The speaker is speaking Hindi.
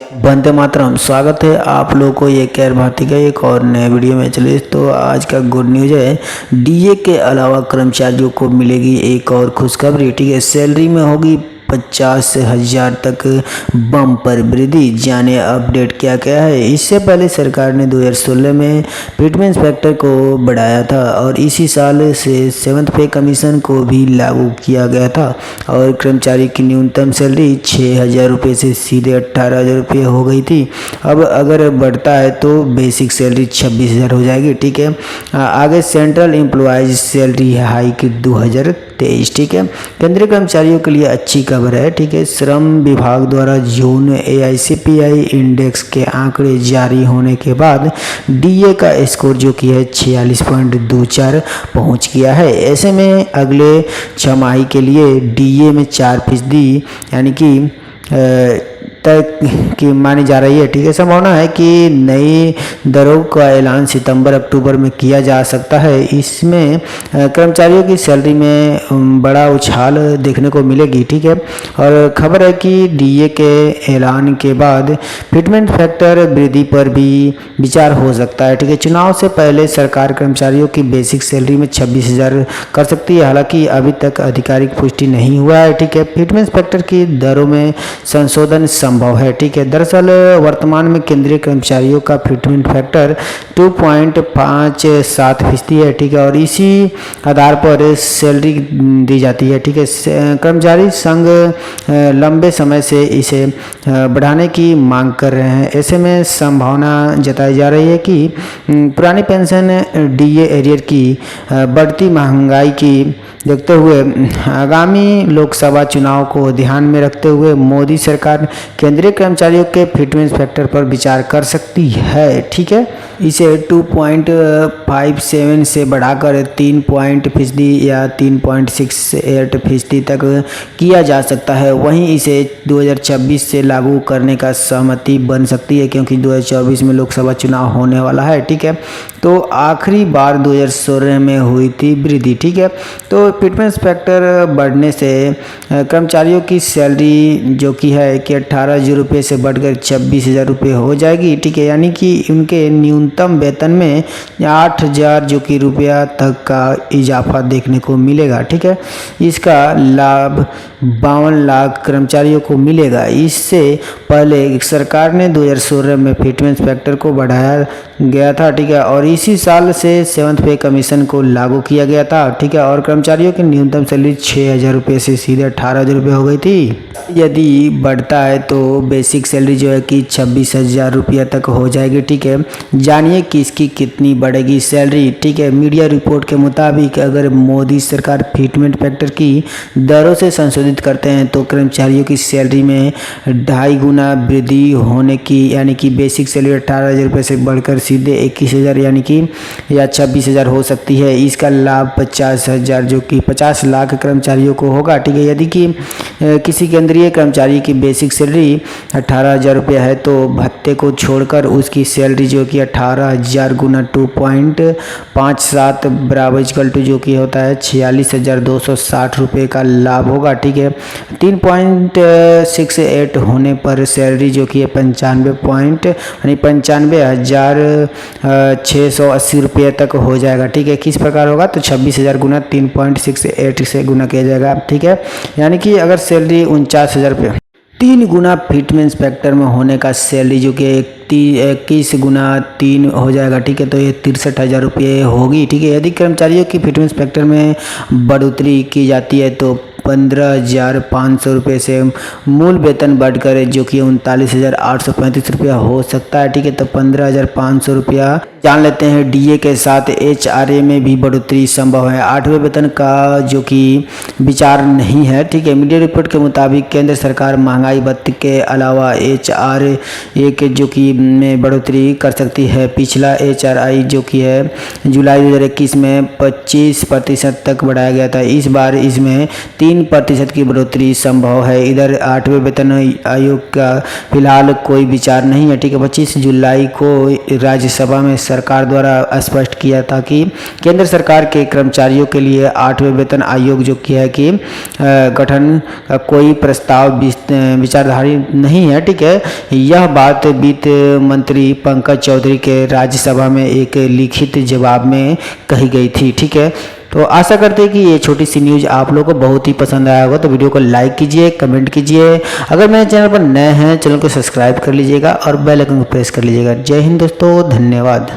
वंदे मातरम। स्वागत है आप लोगों को ये केयर भारती का एक और नए वीडियो में। चलिए तो आज का गुड न्यूज़ है, डीए के अलावा कर्मचारियों को मिलेगी एक और खुशखबरी। ठीक है, सैलरी में होगी 50,000 तक बम्पर वृद्धि। जाने अपडेट क्या क्या है। इससे पहले सरकार ने 2016 में फिटमेंस फैक्टर को बढ़ाया था और इसी साल से 7th पे कमीशन को भी लागू किया गया था और कर्मचारी की न्यूनतम सैलरी 6,000 रुपये से सीधे 18,000 रुपये हो गई थी। अब अगर बढ़ता है तो बेसिक सैलरी 26,000 हो जाएगी। ठीक है, आगे सेंट्रल एम्प्लॉयज सैलरी हाइक 2023। ठीक है, केंद्रीय कर्मचारियों के लिए अच्छी खबर है। ठीक है, श्रम विभाग द्वारा जून AICPI इंडेक्स के आंकड़े जारी होने के बाद डीए का स्कोर जो कि है 46.24 पहुंच गया है। ऐसे में अगले छमाही के लिए डीए में 4% यानी कि तय की मानी जा रही है। ठीक है, संभावना है कि नई दरों का ऐलान सितंबर अक्टूबर में किया जा सकता है। इसमें कर्मचारियों की सैलरी में बड़ा उछाल देखने को मिलेगी। ठीक है, और खबर है कि डीए के ऐलान के बाद फिटमेंट फैक्टर वृद्धि पर भी विचार हो सकता है। ठीक है, चुनाव से पहले सरकार कर्मचारियों की बेसिक सैलरी में 26,000 कर सकती है, हालांकि अभी तक आधिकारिक पुष्टि नहीं हुआ है। ठीक है, फिटमेंट फैक्टर की दरों में संशोधन संभव है। ठीक है, दरअसल वर्तमान में केंद्रीय कर्मचारियों का फिटमेंट फैक्टर 2.57% है। ठीक है, और इसी आधार पर सैलरी दी जाती है। ठीक है, कर्मचारी संघ लंबे समय से इसे बढ़ाने की मांग कर रहे हैं। ऐसे में संभावना जताई जा रही है कि पुरानी पेंशन डीए एरियर की बढ़ती महंगाई की देखते हुए आगामी लोकसभा चुनाव को ध्यान में रखते हुए मोदी सरकार केंद्रीय कर्मचारियों के फिटमेंस फैक्टर पर विचार कर सकती है। ठीक है, इसे 2.57 से बढ़ाकर 3% या 3.68% तक किया जा सकता है। वहीं इसे 2026 से लागू करने का सहमति बन सकती है, क्योंकि 2024 में लोकसभा चुनाव होने वाला है। ठीक है, तो आखिरी बार 2016 में हुई थी वृद्धि। ठीक है, तो फिटमेंस फैक्टर बढ़ने से कर्मचारियों की सैलरी जो कि है कि 18,000 रुपये से बढ़कर 26,000 रुपये हो जाएगी। ठीक है, यानी कि उनके न्यूनतम वेतन में 8,000 जो कि रुपया तक का इजाफा देखने को मिलेगा। ठीक है, इसका लाभ 52 लाख कर्मचारियों को मिलेगा। इससे पहले सरकार ने 2016 में फिटमेंस फैक्टर को बढ़ाया गया था। ठीक है, और इसी साल से 7th पे कमीशन को लागू किया गया था। ठीक है, और कर्मचारियों की न्यूनतम सैलरी 6,000 रुपये से सीधे 18,000 रुपये हो गई थी। यदि बढ़ता है तो बेसिक सैलरी जो है कि 26,000 रुपये तक हो जाएगी। ठीक है, जानिए कि इसकी कितनी बढ़ेगी सैलरी। ठीक है, मीडिया रिपोर्ट के मुताबिक अगर मोदी सरकार फिटमेंट फैक्टर की दरों से संशोधित करते हैं तो कर्मचारियों की सैलरी में 2.5 गुना वृद्धि होने की, यानी कि बेसिक सैलरी 18,000 रुपये से बढ़कर सीधे 21,000 यानी कि या 26,000 हो सकती है। इसका लाभ 50,000 जो कि 50 लाख कर्मचारियों को होगा। ठीक है, यदि कि किसी केंद्रीय कर्मचारी की बेसिक सैलरी 18,000 रुपये है तो भत्ते को छोड़कर उसकी सैलरी जो कि 18,000 गुना 2.57 बराबर इक्वल टू जो कि होता है 46,260 रुपये का लाभ होगा। ठीक है, 3.68 होने पर सैलरी जो कि है 95,680 रुपये तक हो जाएगा। ठीक है, किस प्रकार होगा तो 26,000 गुना 3.68 से गुना किया जाएगा। ठीक है, यानी कि अगर सैलरी 49,000 रुपये 3 गुना फिटमेंस फैक्टर में होने का सैलरी जो कि 21 गुना 3 हो जाएगा। ठीक है, तो ये 63,000 रुपये होगी। ठीक है, यदि कर्मचारियों की फिटमेंस फैक्टर में बढ़ोतरी की जाती है तो 15,500 रुपये से मूल वेतन बढ़कर जो कि 39,835 रुपया हो सकता है। ठीक है, तो 15,500 रुपया जान लेते हैं। डीए के साथ HRA में भी बढ़ोतरी संभव है। 8वें वेतन का जो कि विचार नहीं है। ठीक है, मीडिया रिपोर्ट के मुताबिक केंद्र सरकार महंगाई भत्ते के अलावा HRA के जो कि में बढ़ोतरी कर सकती है। पिछला HRI जो कि है जुलाई 2021 में 25% तक बढ़ाया गया था। इस बार इसमें 3 3% की बढ़ोतरी संभव है। इधर 8वें वेतन आयोग का फिलहाल कोई विचार नहीं है, ठीक है। 25 जुलाई को राज्यसभा में सरकार द्वारा स्पष्ट किया था कि केंद्र सरकार के कर्मचारियों के लिए 8वें वेतन आयोग जो किया है कि गठन का कोई प्रस्ताव विचारधारी नहीं है, ठीक है। यह बात वित्त मंत्री पंकज चौधरी के राज्यसभा में एक लिखित जवाब में कही गई थी, ठीक है। तो आशा करते हैं कि ये छोटी सी न्यूज़ आप लोगों को बहुत ही पसंद आया होगा। तो वीडियो को लाइक कीजिए, कमेंट कीजिए। अगर मेरे चैनल पर नए हैं, चैनल को सब्सक्राइब कर लीजिएगा और बेल आइकन को प्रेस कर लीजिएगा। जय हिंद दोस्तों, धन्यवाद।